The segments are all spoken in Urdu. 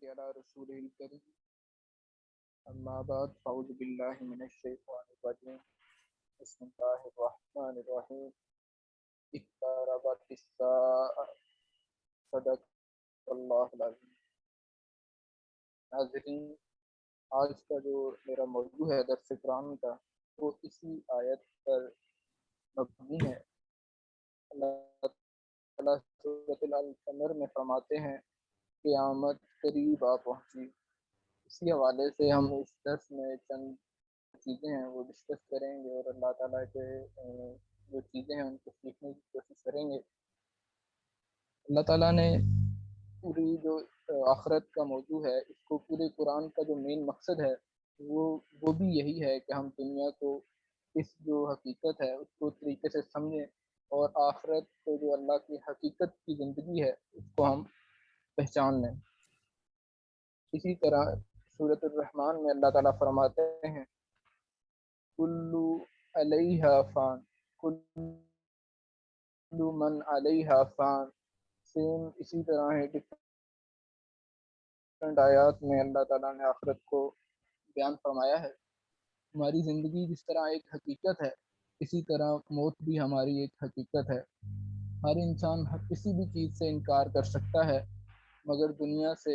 على رسوله الكريم أما بعد فأعوذ بالله من الشيطان الرجيم بسم الله الرحمن الرحيم اقتربت الساعة صدق اللہ العظیم۔ ناظرین، آج کا جو میرا موضوع ہے درس قرآن کا وہ اسی آیت پر مبنی ہے۔ اللہ تعالیٰ سورۃ القمر میں فرماتے ہیں قیامت قریب آ پہنچی۔ اسی حوالے سے ہم اس درس میں چند چیزیں ہیں وہ ڈسکس کریں گے اور اللہ تعالیٰ کے جو چیزیں ہیں ان کو سیکھنے کی کوشش کریں گے۔ اللہ تعالیٰ نے پوری جو آخرت کا موضوع ہے اس کو پورے قرآن کا جو مین مقصد ہے وہ بھی یہی ہے کہ ہم دنیا کو اس جو حقیقت ہے اس کو طریقے سے سمجھیں اور آخرت کو جو اللہ کی حقیقت کی زندگی ہے اس کو ہم پہچان لیں۔ اسی طرح سورۃ الرحمن میں اللہ تعالیٰ فرماتے ہیں کلو علیہا فان کلو من علیہا فان۔ سیم اسی طرح ہے ڈفرنٹ آیات میں اللہ تعالیٰ نے آخرت کو بیان فرمایا ہے۔ ہماری زندگی جس طرح ایک حقیقت ہے اسی طرح موت بھی ہماری ایک حقیقت ہے۔ ہر انسان کسی بھی چیز سے انکار کر سکتا ہے مگر دنیا سے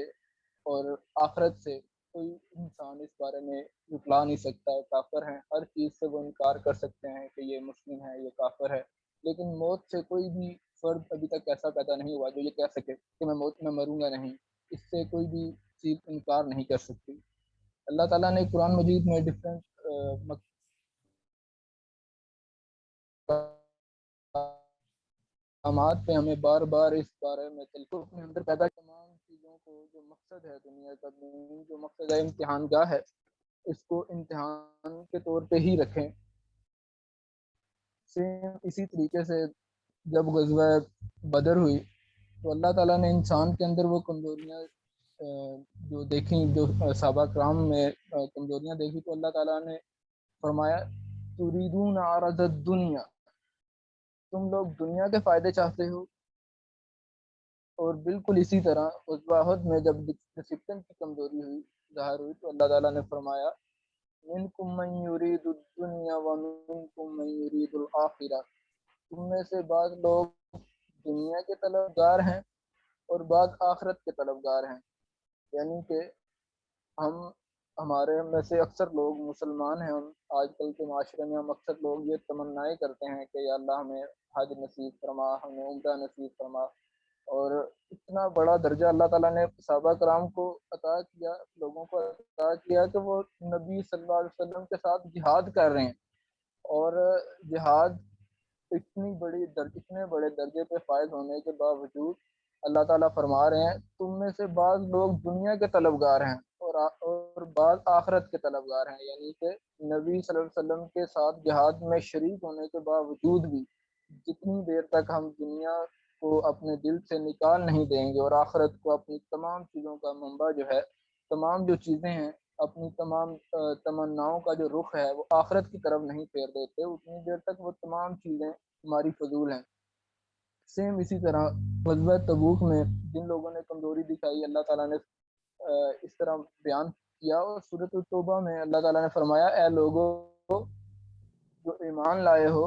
اور آخرت سے کوئی انسان اس بارے میں جھٹلا نہیں سکتا ہے۔ کافر ہیں، ہر چیز سے وہ انکار کر سکتے ہیں کہ یہ مسلم ہے، یہ کافر ہے، لیکن موت سے کوئی بھی فرد ابھی تک ایسا پیدا نہیں ہوا جو یہ کہہ سکے کہ میں موت میں مروں گا نہیں۔ اس سے کوئی بھی چیز انکار نہیں کر سکتی۔ اللہ تعالیٰ نے قرآن مجید میں ڈفرینٹ مقامات پہ ہمیں بار بار اس بارے میں اپنے اندر پیدا تمام چیزوں کو جو مقصد ہے دنیا کا جو مقصد ہے امتحان گاہ ہے اس کو امتحان کے طور پہ ہی رکھیں۔ سیم اسی طریقے سے جب غزوہ بدر ہوئی تو اللہ تعالیٰ نے انسان کے اندر وہ کمزوریاں جو دیکھیں، جو صحابہ کرام میں کمزوریاں دیکھی تو اللہ تعالیٰ نے فرمایا تریدون عرض الدنیا، تم لوگ دنیا کے فائدے چاہتے ہو۔ اور بالکل اسی طرح غزوہ احد میں جب ڈسپلن کی کمزوری ہوئی ظاہر ہوئی تو اللہ تعالیٰ نے فرمایا منکم من یرید الدنیا ومنکم من یرید الآخرہ، تم میں سے بعض لوگ دنیا کے طلبگار ہیں اور بعض آخرت کے طلبگار ہیں۔ یعنی کہ ہمارے میں سے اکثر لوگ مسلمان ہیں، ہم آج کل کے معاشرے میں ہم اکثر لوگ یہ تمنائیں کرتے ہیں کہ یا اللہ ہمیں حج نصیب فرما، ہمیں عمرہ نصیب فرما، اور اتنا بڑا درجہ اللہ تعالیٰ نے صحابہ کرام کو عطا کیا، لوگوں کو عطا کیا کہ وہ نبی صلی اللہ علیہ وسلم کے ساتھ جہاد کر رہے ہیں، اور جہاد اتنے بڑے درجے پہ فائز ہونے کے باوجود اللہ تعالیٰ فرما رہے ہیں تم میں سے بعض لوگ دنیا کے طلبگار ہیں اور بعض آخرت کے طلبگار ہیں۔ یعنی کہ نبی صلی اللہ علیہ وسلم کے ساتھ جہاد میں شریک ہونے کے باوجود بھی جتنی دیر تک ہم دنیا کو اپنے دل سے نکال نہیں دیں گے اور آخرت کو اپنی تمام چیزوں کا منبع جو ہے، تمام جو چیزیں ہیں، اپنی تمام تمناؤں کا جو رخ ہے وہ آخرت کی طرف نہیں پھیر دیتے، اتنی دیر تک وہ تمام چیزیں ہماری فضول ہیں۔ سیم اسی طرح غزوہ تبوک میں جن لوگوں نے کمزوری دکھائی اللہ تعالیٰ نے اس طرح بیان کیا، اور سورۃ التوبہ میں اللہ تعالیٰ نے فرمایا اے لوگوں جو ایمان لائے ہو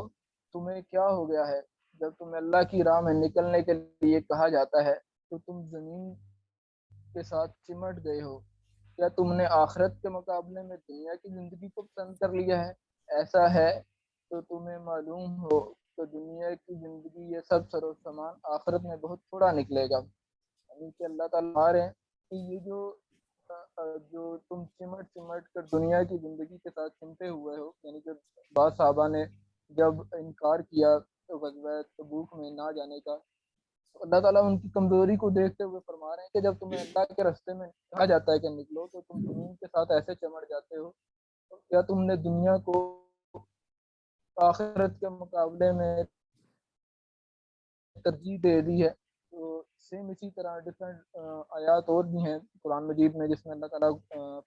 تمہیں کیا ہو گیا ہے، جب تمہیں اللہ کی راہ میں نکلنے کے لیے کہا جاتا ہے تو تم زمین کے ساتھ چمٹ گئے ہو، کیا تم نے آخرت کے مقابلے میں دنیا کی زندگی کو پسند کر لیا ہے؟ ایسا ہے تو تمہیں معلوم ہو کہ دنیا کی زندگی یہ سب سر و سامان آخرت میں بہت تھوڑا نکلے گا۔ یعنی کہ اللہ تعالیٰ آ رہے ہیں کہ یہ جو تم چمٹ کر دنیا کی زندگی کے ساتھ چمٹے ہوئے ہو، یعنی کہ بعض صحابہ نے جب انکار کیا غزوہ تبوک میں نہ جانے کا، اللہ تعالیٰ ان کی کمزوری کو دیکھتے ہوئے فرما رہے ہیں کہ جب تمہیں اللہ کے راستے میں کہا جاتا ہے کہ نکلو تو تم زمین کے ساتھ ایسے چمٹ جاتے ہو، کیا تم نے دنیا کو آخرت کے مقابلے میں ترجیح دے دی ہے؟ تو سیم اسی طرح ڈفرینٹ آیات اور بھی ہیں قرآن مجید میں جس میں اللہ تعالیٰ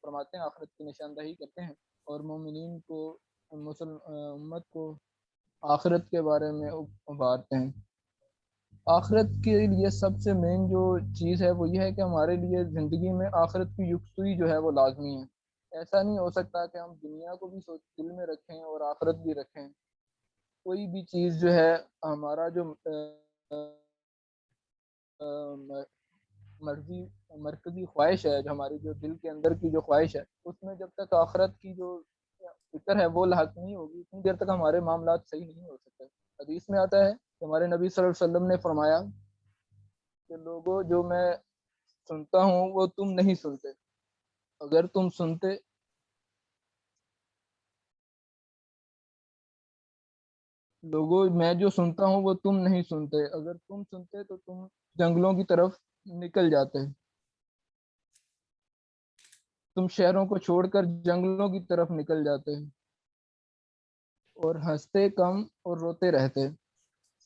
فرماتے ہیں آخرت کی نشاندہی کرتے ہیں اور مومنین کو امت کو آخرت کے بارے میں ابھارتے ہیں۔ آخرت کے لیے سب سے مین جو چیز ہے وہ یہ ہے کہ ہمارے لیے زندگی میں آخرت کی یکسوئی جو ہے وہ لازمی ہے۔ ایسا نہیں ہو سکتا کہ ہم دنیا کو بھی سوچ دل میں رکھیں اور آخرت بھی رکھیں۔ کوئی بھی چیز جو ہے ہمارا جو مرضی مرکزی خواہش ہے، جو ہماری جو دل کے اندر کی جو خواہش ہے، اس میں جب تک آخرت کی جو فکر ہے وہ لاحق نہیں ہوگی اتنی دیر تک ہمارے معاملات صحیح نہیں ہو سکتے۔ حدیث میں آتا ہے کہ ہمارے نبی صلی اللہ علیہ وسلم نے فرمایا کہ لوگوں جو میں سنتا ہوں وہ تم نہیں سنتے، اگر تم سنتے لوگوں میں جو سنتا ہوں وہ تم نہیں سنتے، اگر تم سنتے تو تم جنگلوں کی طرف نکل جاتے، تم شہروں کو چھوڑ کر جنگلوں کی طرف نکل جاتے اور ہنستے کم اور روتے رہتے۔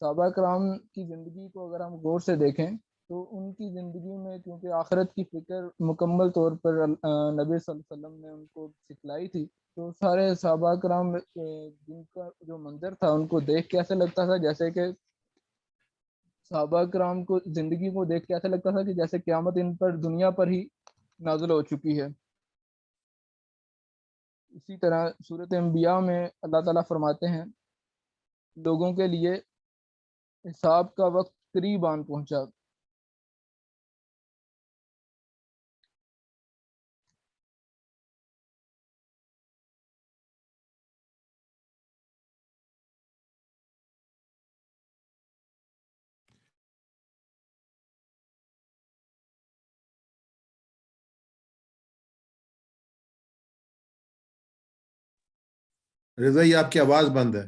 صحابہ کرام کی زندگی کو اگر ہم غور سے دیکھیں تو ان کی زندگی میں کیونکہ آخرت کی فکر مکمل طور پر نبی صلی اللہ علیہ وسلم نے ان کو سکھلائی تھی، تو سارے صحابہ کرام جن کا جو منظر تھا ان کو دیکھ کے ایسا لگتا تھا جیسے کہ صحابہ کرام کو زندگی کو دیکھ کے ایسا لگتا تھا کہ جیسے قیامت ان پر دنیا پر ہی نازل ہو چکی ہے۔ اسی طرح صورت انبیاء میں اللہ تعالیٰ فرماتے ہیں لوگوں کے لیے حساب کا وقت قریب آن پہنچا۔ رضا یہ آپ کی آواز بند ہے۔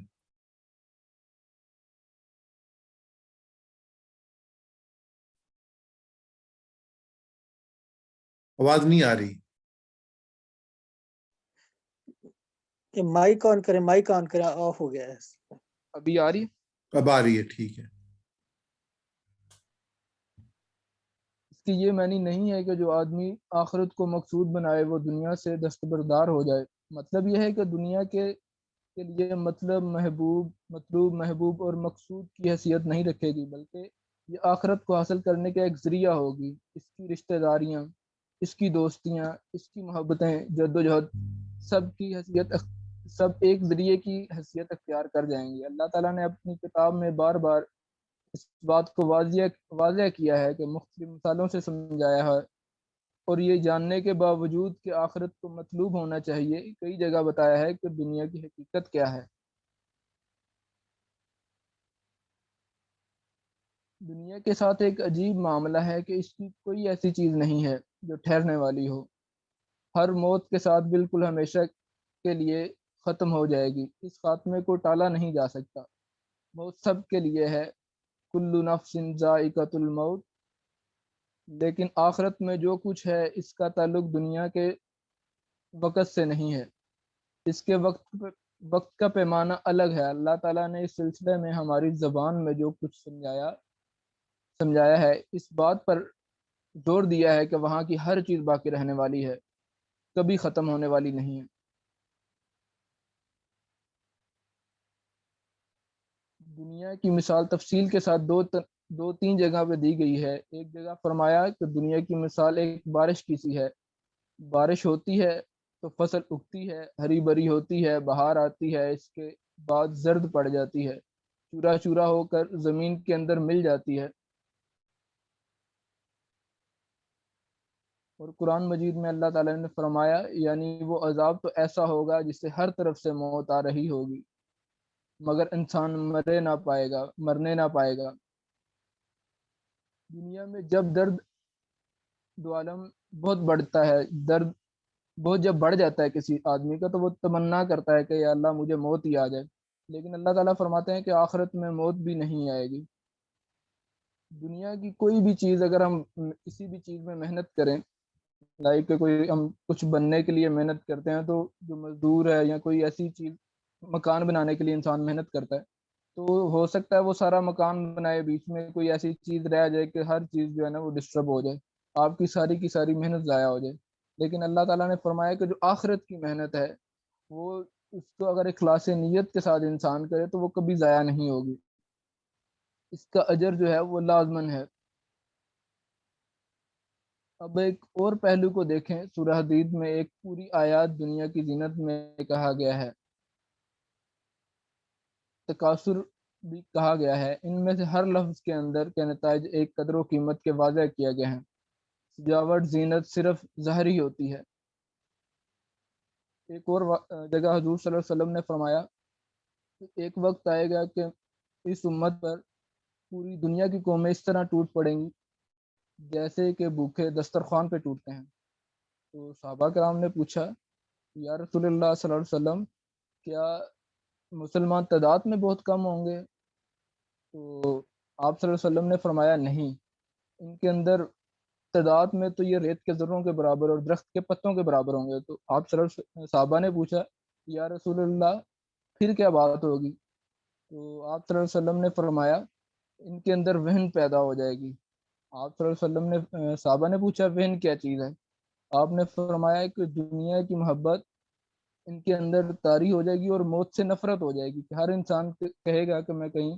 آواز نہیں آ رہی۔ کہ مائک آن کریں، مائک آن کریں، آف ہو گیا ہے۔ ابھی آ رہی ہے؟ اب آ رہی ہے، ٹھیک ہے۔ اس کی یہ معنی نہیں ہے کہ جو آدمی آخرت کو مقصود بنائے وہ دنیا سے دستبردار ہو جائے۔ مطلب یہ ہے کہ دنیا کے لیے مطلوب محبوب اور مقصود کی حیثیت نہیں رکھے گی، بلکہ یہ آخرت کو حاصل کرنے کا ایک ذریعہ ہوگی۔ اس کی رشتہ داریاں، اس کی دوستیاں، اس کی محبتیں، جدوجہد، سب ایک ذریعے کی حیثیت اختیار کر جائیں گی۔ اللہ تعالیٰ نے اپنی کتاب میں بار بار اس بات کو واضح کیا ہے کہ مختلف مثالوں سے سمجھایا ہے، اور یہ جاننے کے باوجود کہ آخرت کو مطلوب ہونا چاہیے کئی جگہ بتایا ہے کہ دنیا کی حقیقت کیا ہے۔ دنیا کے ساتھ ایک عجیب معاملہ ہے کہ اس کی کوئی ایسی چیز نہیں ہے جو ٹھہرنے والی ہو۔ ہر موت کے ساتھ بالکل ہمیشہ کے لیے ختم ہو جائے گی، اس خاتمے کو ٹالا نہیں جا سکتا۔ موت سب کے لیے ہے، کل نفس ذائقۃ الموت، لیکن آخرت میں جو کچھ ہے اس کا تعلق دنیا کے وقت سے نہیں ہے، اس کے وقت کا پیمانہ الگ ہے۔ اللہ تعالیٰ نے اس سلسلے میں ہماری زبان میں جو کچھ سمجھایا ہے اس بات پر زور دیا ہے کہ وہاں کی ہر چیز باقی رہنے والی ہے، کبھی ختم ہونے والی نہیں ہے۔ دنیا کی مثال تفصیل کے ساتھ دو تین جگہ پہ دی گئی ہے۔ ایک جگہ فرمایا کہ دنیا کی مثال ایک بارش کی سی ہے، بارش ہوتی ہے تو فصل اگتی ہے، ہری بھری ہوتی ہے، بہار آتی ہے، اس کے بعد زرد پڑ جاتی ہے، چورا چورا ہو کر زمین کے اندر مل جاتی ہے۔ اور قرآن مجید میں اللہ تعالیٰ نے فرمایا یعنی وہ عذاب تو ایسا ہوگا جس سے ہر طرف سے موت آ رہی ہوگی، مگر انسان مرنے نہ پائے گا۔ دنیا میں جب درد دو عالم بہت بڑھتا ہے، درد بہت جب بڑھ جاتا ہے کسی آدمی کا تو وہ تمنا کرتا ہے کہ یا اللہ مجھے موت ہی آ جائے، لیکن اللہ تعالیٰ فرماتے ہیں کہ آخرت میں موت بھی نہیں آئے گی۔ دنیا کی کوئی بھی چیز اگر ہم کسی بھی چیز میں محنت کریں، لائک کوئی ہم کچھ بننے کے لیے محنت کرتے ہیں تو جو مزدور ہے یا کوئی ایسی چیز مکان بنانے کے لیے انسان محنت کرتا ہے تو ہو سکتا ہے وہ سارا مکان بنائے، بیچ میں کوئی ایسی چیز رہ جائے کہ ہر چیز جو ہے نا وہ ڈسٹرب ہو جائے، آپ کی ساری محنت ضائع ہو جائے۔ لیکن اللہ تعالیٰ نے فرمایا کہ جو آخرت کی محنت ہے وہ اس کو اگر اخلاص نیت کے ساتھ انسان کرے تو وہ کبھی ضائع نہیں ہوگی۔ اس کا اجر جو ہے وہ لازمن ہے۔ اب ایک اور پہلو کو دیکھیں، سورہ حدید میں ایک پوری آیات دنیا کی زینت میں کہا گیا ہے، تکاثر بھی کہا گیا ہے، ان میں سے ہر لفظ کے اندر کے نتائج ایک قدر و قیمت کے واضح کیا گئے ہیں۔ سجاوٹ زینت صرف ظاہری ہوتی ہے۔ ایک اور جگہ حضور صلی اللہ علیہ وسلم نے فرمایا کہ ایک وقت آئے گا کہ اس امت پر پوری دنیا کی قومیں اس طرح ٹوٹ پڑیں گی جیسے کہ بھوکے دسترخوان پہ ٹوٹتے ہیں۔ تو صحابہ کرام نے پوچھا، یا رسول اللہ صلی اللہ علیہ وسلم، کیا مسلمان تعداد میں بہت کم ہوں گے؟ تو آپ صلی اللہ علیہ وسلم نے فرمایا، نہیں، ان کے اندر تعداد میں تو یہ ریت کے ذروں کے برابر اور درخت کے پتوں کے برابر ہوں گے۔ تو آپ صحابہ نے پوچھا، یا رسول اللہ، پھر کیا بات ہوگی؟ تو آپ صلی اللہ علیہ وسلم نے فرمایا، ان کے اندر وہن پیدا ہو جائے گی۔ آپ صلی اللہ علیہ وسلم نے صحابہ نے پوچھا، وہن کیا چیز ہے؟ آپ نے فرمایا کہ دنیا کی محبت ان کے اندر طاری ہو جائے گی اور موت سے نفرت ہو جائے گی، کہ ہر انسان کہے گا کہ میں کہیں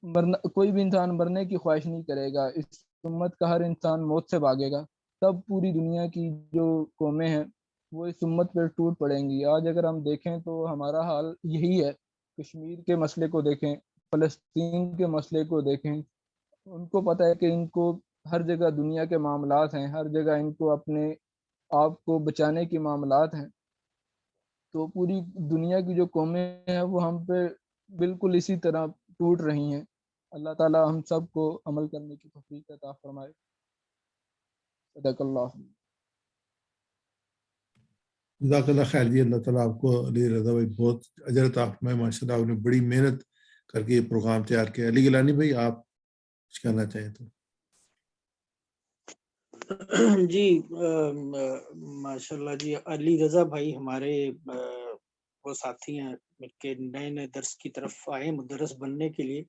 مرنا، کوئی بھی انسان مرنے کی خواہش نہیں کرے گا، اس امت کا ہر انسان موت سے بھاگے گا۔ تب پوری دنیا کی جو قومیں ہیں وہ اس امت پہ ٹوٹ پڑیں گی۔ آج اگر ہم دیکھیں تو ہمارا حال یہی ہے، کشمیر کے مسئلے کو دیکھیں، فلسطین کے مسئلے کو دیکھیں، ان کو پتہ ہے کہ ان کو ہر جگہ دنیا کے معاملات ہیں، ہر جگہ ان کو اپنے آپ کو بچانے کے معاملات ہیں۔ تو پوری دنیا کی جو قومیں ہیں وہ ہم پہ بالکل اسی طرح ٹوٹ رہی ہیں۔ اللہ تعالی ہم سب کو عمل کرنے کی توفیق عطا فرمائے۔ صدق اللہ۔ جزاک اللہ خیر جی، اللہ تعالیٰ آپ کو علی رضا بھائی بہت اجر عطا فرمائے، ماشاء اللہ آپ نے بڑی محنت کر کے یہ پروگرام تیار کیا۔ علی گیلانی بھائی آپ کچھ کہنا چاہیں تو؟ جی ماشاء اللہ جی، علی رضا بھائی ہمارے وہ ساتھی ہیں کہ نئے نئے درس کی طرف آئے مدرس بننے کے لیے،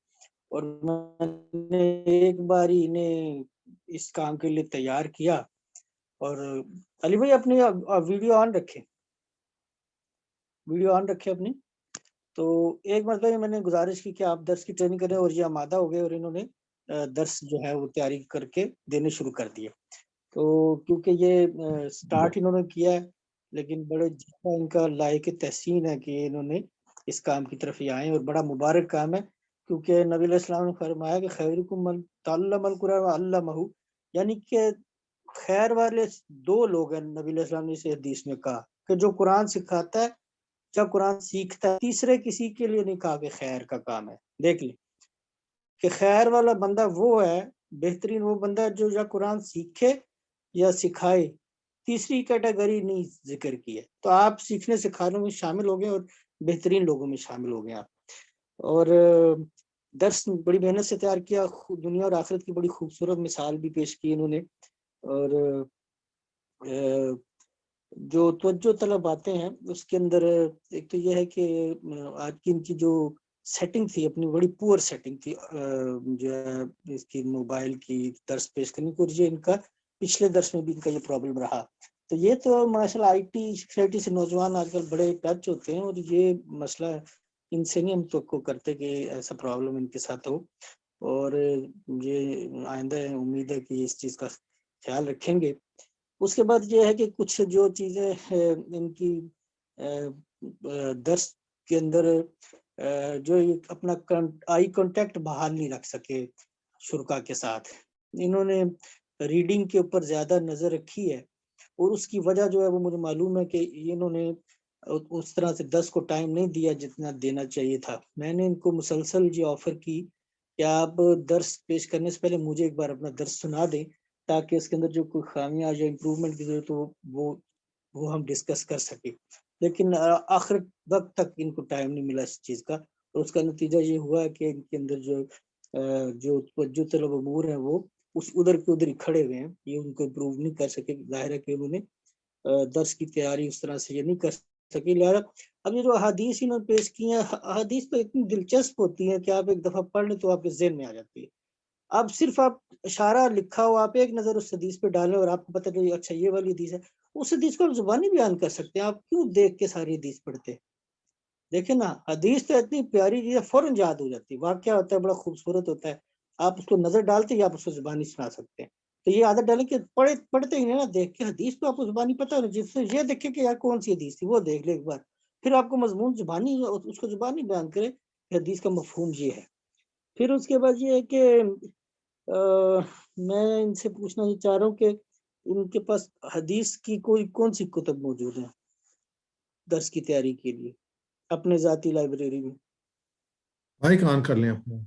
اور میں نے ایک بار ہی انہیں اس کام کے لیے تیار کیا۔ اور علی بھائی اپنی ویڈیو آن رکھیں، ویڈیو آن رکھے اپنی۔ تو ایک مرتبہ میں نے گزارش کی کہ آپ درس کی ٹریننگ کریں، اور یہ آمادہ ہو گئے اور انہوں نے درس جو ہے وہ تیاری کر کے دینے شروع کر دیے۔ تو کیونکہ یہ سٹارٹ انہوں نے کیا ہے، لیکن بڑے ان کا لائق تحسین ہے کہ انہوں نے اس کام کی طرف ہی آئے، اور بڑا مبارک کام ہے، کیونکہ نبی علیہ السلام نے فرمایا کہ خیرکم من تعلم القرآن وعلمہ، یعنی کہ خیر والے دو لوگ ہیں، نبی علیہ السلام نے اس حدیث میں کہا کہ جو قرآن سکھاتا ہے یا قرآن سیکھتا ہے، تیسرے کسی کے لیے نہیں کہا کہ خیر کا کام ہے۔ دیکھ لیں کہ خیر والا بندہ وہ ہے، بہترین وہ بندہ جو یا قرآن سیکھے یا سکھائے، تیسری کیٹیگری نہیں ذکر کی ہے۔ تو آپ سیکھنے سکھانے میں شامل ہو گئے اور بہترین لوگوں میں شامل ہو گئے آپ۔ اور درس بڑی محنت سے تیار کیا، دنیا اور آخرت کی بڑی خوبصورت مثال بھی پیش کی انہوں نے۔ اور جو توجہ طلب باتیں ہیں اس کے اندر ایک تو یہ ہے کہ آج کی ان کی جو سیٹنگ تھی اپنی، بڑی پور سیٹنگ تھی جو ہے اس کی موبائل کی درس پیش کرنے کی، اور یہ ان کا پچھلے درس میں بھی ان کا یہ پرابلم رہا۔ تو یہ تو ماشاء اللہ آئی ٹی سیکورٹی سے نوجوان آج کل بڑے ٹچ ہوتے ہیں، اور یہ مسئلہ ان سے نہیں ہم توقع کرتے کہ ایسا پرابلم ان کے ساتھ ہو، اور یہ آئندہ امید ہے کہ اس چیز کا خیال رکھیں گے۔ اس کے بعد یہ ہے کہ کچھ جو چیزیں ان کی درس کے اندر جو اپنا آئی کانٹیکٹ بحال نہیں رکھ سکے شرکا کے ساتھ، انہوں نے ریڈنگ کے اوپر زیادہ نظر رکھی ہے، اور اس کی وجہ جو ہے وہ مجھے معلوم ہے کہ انہوں نے اس طرح سے درس کو ٹائم نہیں دیا جتنا دینا چاہیے تھا۔ میں نے ان کو مسلسل یہ آفر کی کہ آپ درس پیش کرنے سے پہلے مجھے ایک بار اپنا درس سنا دیں، تاکہ اس کے اندر جو کوئی خامیاں یا امپروومنٹ کی ضرورت ہو وہ ہم ڈسکس کر سکیں، لیکن آخر وقت تک ان کو ٹائم نہیں ملا اس چیز کا، اور اس کا نتیجہ یہ ہوا ہے کہ ان کے اندر جو توجہ طلب امور ہیں وہ ادھر کے ادھر ہی کھڑے ہوئے ہیں، یہ ان کو امپروو نہیں کر سکے۔ ظاہر ہے کہ انہوں نے درس کی تیاری اس طرح سے یہ نہیں کر سکی۔ لہٰذا اب یہ جو احادیث انہوں نے پیش کی ہیں، احادیث تو اتنی دلچسپ ہوتی ہیں کہ آپ ایک دفعہ پڑھ لیں تو آپ کے ذہن میں آ جاتی ہے۔ اب صرف آپ اشارہ لکھا ہو، آپ ایک نظر اس حدیث پہ ڈالیں اور آپ کو پتہ چلے اچھا یہ والی حدیث ہے، اس حدیث کو آپ زبانی بیان کر سکتے ہیں، آپ کیوں دیکھ کے ساری حدیث پڑھتے ہیں؟ دیکھیں نا حدیث تو اتنی پیاری چیز ہے، فوراً یاد ہو جاتی ہے، واقعہ ہوتا ہے بڑا خوبصورت ہوتا ہے، آپ اس کو نظر ڈالتے ہی آپ اس کو زبانی سنا سکتے ہیں. تو یہ عادت ڈالیں کہ پڑھتے ہی نہیں نا، دیکھ کے حدیث تو آپ کو زبانی پتہ ہے، جس سے یہ دیکھیں کہ یار کون سی حدیث تھی وہ دیکھ لے ایک بار، پھر آپ کو مضمون زبانی اس کو زبانی بیان کرے کہ حدیث کا مفہوم یہ ہے. پھر اس کے بعد یہ ہے کہ میں ان سے پوچھنا یہ چاہ رہا ہوں کہ ان کے پاس حدیث کی کوئی کون سی کتب موجود ہیں درس کی تیاری کے لیے اپنے ذاتی لائبریری میں؟ مائک آن کر لیں اپنا.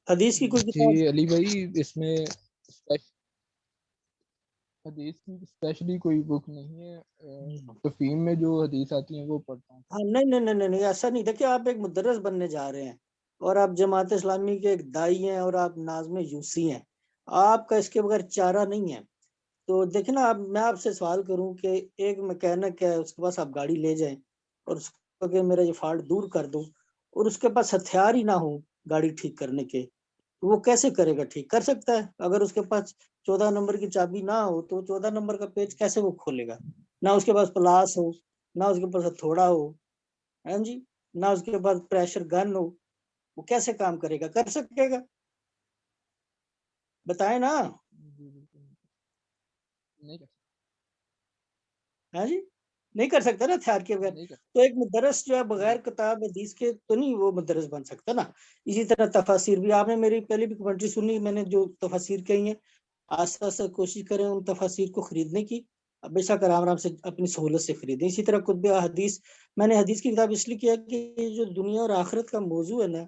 حدیث کی کوئی کتاب؟ جی علی بھائی، اس میں حدیث کی اسپیشلی کوئی بک نہیں ہے، تفہیم میں جو حدیث آتی ہیں وہ پڑھتا ہوں. ہاں نہیں ایسا نہیں. دیکھیں آپ ایک مدرس بننے جا رہے ہیں اور آپ جماعت اسلامی کے ایک دائی ہیں اور آپ ناظم یوسی ہیں، آپ کا اس کے بغیر چارہ نہیں ہے. تو دیکھیں نا، میں آپ سے سوال کروں کہ ایک میکینک ہے، اس کے پاس آپ گاڑی لے جائیں اور اس کو کہ میرا یہ فالٹ دور کر دو، اور اس کے پاس ہتھیار ہی نہ ہو گاڑی ٹھیک کرنے کے، وہ کیسے کرے گا؟ ٹھیک کر سکتا ہے؟ اگر اس کے پاس 14 نمبر کی چابی نہ ہو تو 14 نمبر کا پیچ کیسے وہ کھولے گا؟ نہ اس کے پاس پلاس ہو، نہ اس کے پاس ہتھوڑا ہو، ہاں جی، نہ اس کے پاس پریشر گن ہو، وہ کیسے کام کرے گا؟ کر سکے گا؟ بتائیں نا. نہیں کر ہاں جی، نہیں کر سکتا نا ہتھیار کے بغیر. نہیں کر تو ایک مدرس جو ہے بغیر کتاب حدیث کے تو نہیں وہ مدرس بن سکتا نا. اسی طرح تفاسیر بھی، آپ نے میری پہلی بھی کمنٹری سنی، میں نے جو تفاسیر کہی ہیں، آستے آستے کوشش کریں ان تفاسیر کو خریدنے کی، بے شک آرام سے اپنی سہولت سے خریدیں. اسی طرح کتب حدیث، میں نے حدیث کی کتاب اس لیے کیا کہ یہ جو دنیا اور آخرت کا موضوع ہے نا،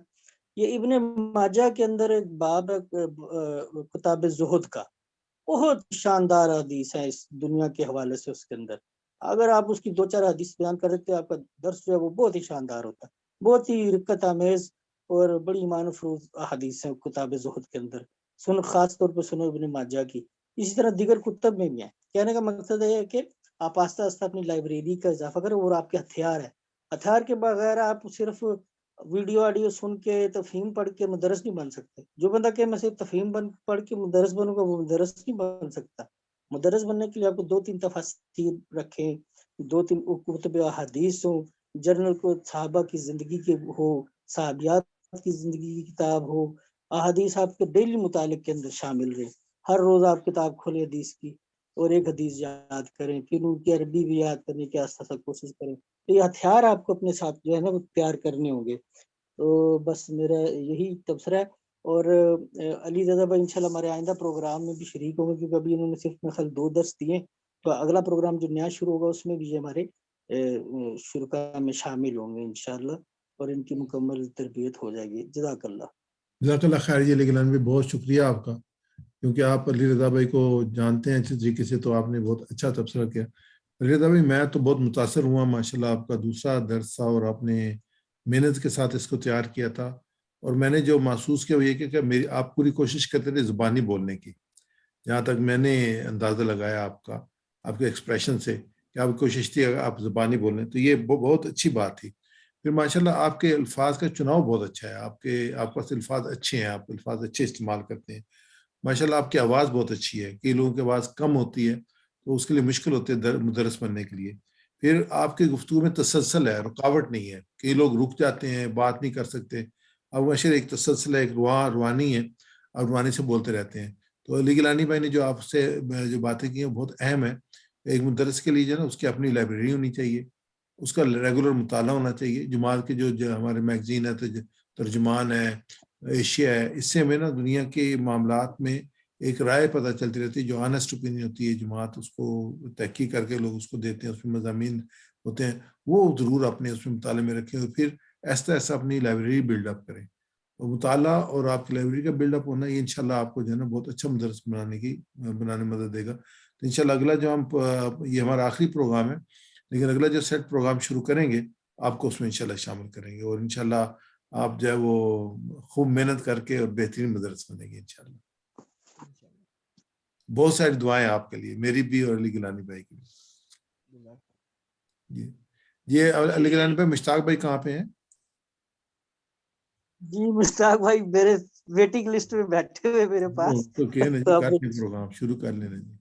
یہ ابن ماجہ کے اندر ایک باب ہے کتاب زہد کا، بہت شاندار حدیث ہے اس دنیا کے حوالے سے. اس کے اندر اگر آپ اس کی 2-4 حدیث بیان کر دیتے، آپ کا درس جو ہے وہ بہت ہی شاندار ہوتا ہے، بہت ہی رقت آمیز اور بڑی ایمان افروز حدیث ہے کتاب زہد کے اندر. خاص طور پہ سنو ابن ماجہ کی. اسی طرح دیگر کتب میں بھی ہیں. کہنے کا مقصد یہ ہے کہ آپ آہستہ آہستہ اپنی لائبریری کا اضافہ کریں، اور آپ کے ہتھیار ہے. ہتھیار کے بغیر آپ صرف ویڈیو آڈیو سن کے تفہیم پڑھ کے مدرس نہیں بن سکتے. جو بندہ کہ میں صرف تفہیم پڑھ کے مدرس بنوں گا، وہ مدرس نہیں بن سکتا. مدرس بننے کے لیے آپ کو 2-3 تفاسیر رکھیں، 2-3 کتب حدیث ہوں، جنرل کو صحابہ کی زندگی کے ہو، صحابیات کی زندگی کی کتاب ہو، احادیث آپ کے ڈیلی مطالعے کے اندر شامل رہے. ہر روز آپ کتاب کھولیں حدیث کی اور ایک حدیث یاد کریں، پھر ان کی عربی بھی یاد کرنے کی آستہ کوشش کریں. تو یہ ہتھیار آپ کو اپنے ساتھ جو ہے نا وہ تیار کرنے ہوں گے. تو بس میرا یہی تبصرہ ہے. اور علی رضا بھائی انشاءاللہ ہمارے آئندہ پروگرام میں بھی شریک ہوں گے، کیونکہ ابھی انہوں نے صرف میرے خیال 2 درس دیے، تو اگلا پروگرام جو نیا شروع ہوگا اس میں بھی یہ ہمارے شرکاء میں شامل ہوں گے انشاءاللہ، اور ان کی مکمل تربیت ہو جائے گی. جزاک اللہ. جزاک اللہ خیر. یہ لیکن بھی بہت شکریہ آپ کا، کیونکہ آپ علی رضا بھائی کو جانتے ہیں اچھے طریقے سے، تو آپ نے بہت اچھا تبصرہ کیا. علی رضا بھائی میں تو بہت متاثر ہوا، ماشاءاللہ آپ کا دوسرا درس تھا اور آپ نے محنت کے ساتھ اس کو تیار کیا تھا. اور میں نے جو محسوس کیا وہ یہ کہ میری آپ پوری کوشش کرتے تھے زبانی بولنے کی. جہاں تک میں نے اندازہ لگایا آپ کا، آپ کے ایکسپریشن سے، کہ آپ کوشش تھی آپ زبانی بولیں، تو یہ بہت اچھی بات تھی. پھر ماشاءاللہ آپ کے الفاظ کا چناؤ بہت اچھا ہے، آپ کے پاس الفاظ اچھے ہیں، آپ الفاظ اچھے استعمال کرتے ہیں. ماشاءاللہ آپ کی آواز بہت اچھی ہے. کئی لوگوں کی آواز کم ہوتی ہے تو اس کے لیے مشکل ہوتی ہے مدرس بننے کے لیے. پھر آپ کی گفتگو میں تسلسل ہے، رکاوٹ نہیں ہے. کئی لوگ رک جاتے ہیں، بات نہیں کر سکتے. اب ماشاءاللہ ایک تسلسل ہے، ایک روانی ہے، اور روانی سے بولتے رہتے ہیں. تو علی گیلانی بھائی نے جو آپ سے جو باتیں کی ہیں بہت اہم ہے. ایک مدرس کے لیے جو ہے نا اس کی اپنی لائبریری ہونی چاہیے، اس کا ریگولر مطالعہ ہونا چاہیے. جماعت کے جو ہمارے میگزین ہے، ترجمان ہے، ایشیا ہے، اس سے ہمیں نا دنیا کے معاملات میں ایک رائے پتہ چلتی رہتی ہے، جو آنسٹ اوپینین ہوتی ہے. جماعت اس کو تحقیق کر کے لوگ اس کو دیتے ہیں، اس میں مضامین ہوتے ہیں، وہ ضرور اپنے اس میں مطالعے میں رکھیں، اور پھر ایسا ایسا اپنی لائبریری بلڈ اپ کریں. اور مطالعہ اور آپ کی لائبریری کا بلڈ اپ ہونا، یہ انشاءاللہ آپ کو جو ہے نا بہت اچھا مدرس بنانے میں مدد دے گا. تو انشاءاللہ اگلا جو ہم یہ ہمارا آخری پروگرام ہے، لیکن اگلا جو سیٹ پروگرام شروع کریں گے آپ کو اس میں انشاءاللہ شامل کریں گے، اور انشاءاللہ آپ جو ہے وہ خوب محنت کر کے اور بہترین مدرس بنیں گے انشاءاللہ. بہت ساری دعائیں آپ کے لیے، میری بھی اور علی گیلانی بھائی کی بھی. جی یہ علی گیلانی بھائی، مشتاق بھائی کہاں پہ ہیں؟ جی مشتاق بھائی میرے ویٹنگ لسٹ میں بیٹھے ہوئے میرے پاس. تو کہنا جی، کر کے پروگرام شروع کر لینا جی.